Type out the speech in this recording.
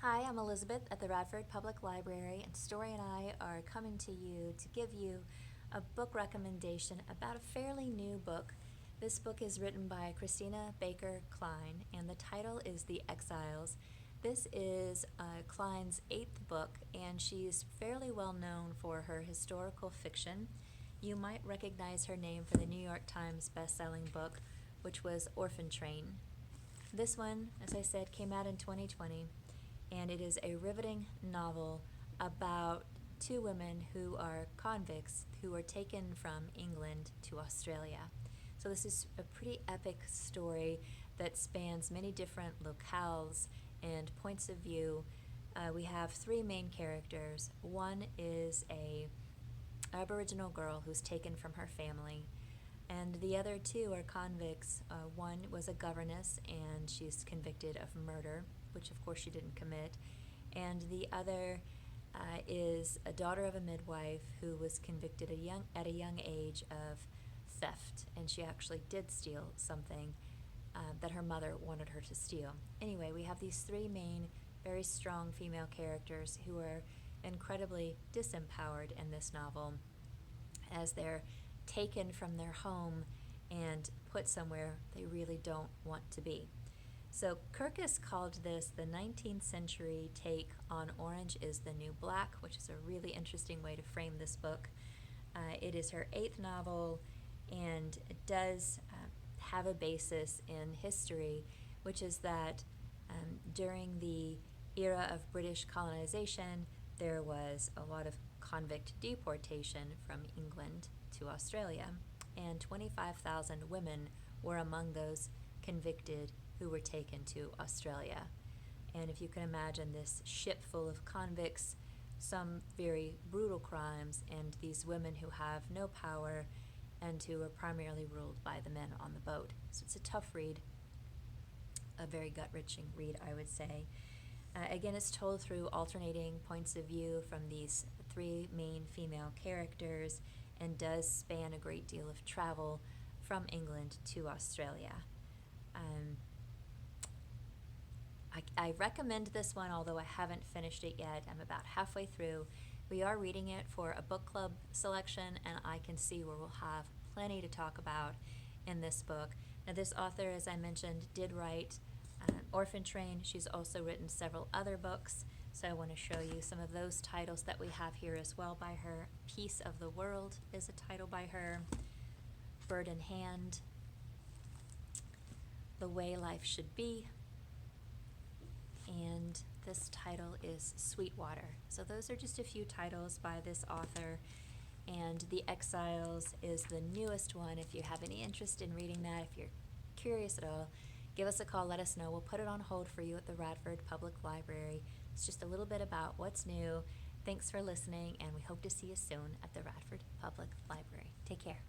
Hi, I'm Elizabeth at the Radford Public Library, and Story and I are coming to you to give you a book recommendation about a fairly new book. This book is written by Christina Baker Kline, and the title is The Exiles. This is Kline's 8th book, and she's fairly well known for her historical fiction. You might recognize her name for the New York Times best-selling book, which was Orphan Train. This one, as I said, came out in 2020, and it is a riveting novel about two women who are convicts who are taken from England to Australia. So this is a pretty epic story that spans many different locales and points of view. We have three main characters. One is a Aboriginal girl who's taken from her family, and the other two are convicts. One was a governess, and she's convicted of murder, which of course she didn't commit, and the other is a daughter of a midwife who was convicted at a young age of theft, and she actually did steal something that her mother wanted her to steal. Anyway, we have these three main, very strong female characters who are incredibly disempowered in this novel as they're taken from their home and put somewhere they really don't want to be. So Kirkus called this the 19th century take on Orange is the New Black, which is a really interesting way to frame this book. It is her 8th novel, and it does have a basis in history, which is that during the era of British colonization, there was a lot of convict deportation from England to Australia, and 25,000 women were among those convicted who were taken to Australia. And if you can imagine this ship full of convicts, some very brutal crimes, and these women who have no power and who are primarily ruled by the men on the boat. So it's a tough read, a very gut-wrenching read, I would say. Again, it's told through alternating points of view from these three main female characters, and does span a great deal of travel from England to Australia. I recommend this one, although I haven't finished it yet. I'm about halfway through. We are reading it for a book club selection, and I can see where we'll have plenty to talk about in this book. Now, this author, as I mentioned, did write Orphan Train. She's also written several other books, so I want to show you some of those titles that we have here as well by her. Piece of the World is a title by her. Bird in Hand, The Way Life Should Be, and this title is Sweetwater. So those are just a few titles by this author, and The Exiles is the newest one. If you have any interest in reading that, if you're curious at all, give us a call, let us know. We'll put it on hold for you at the Radford Public Library. It's just a little bit about what's new. Thanks for listening, and we hope to see you soon at the Radford Public Library. Take care.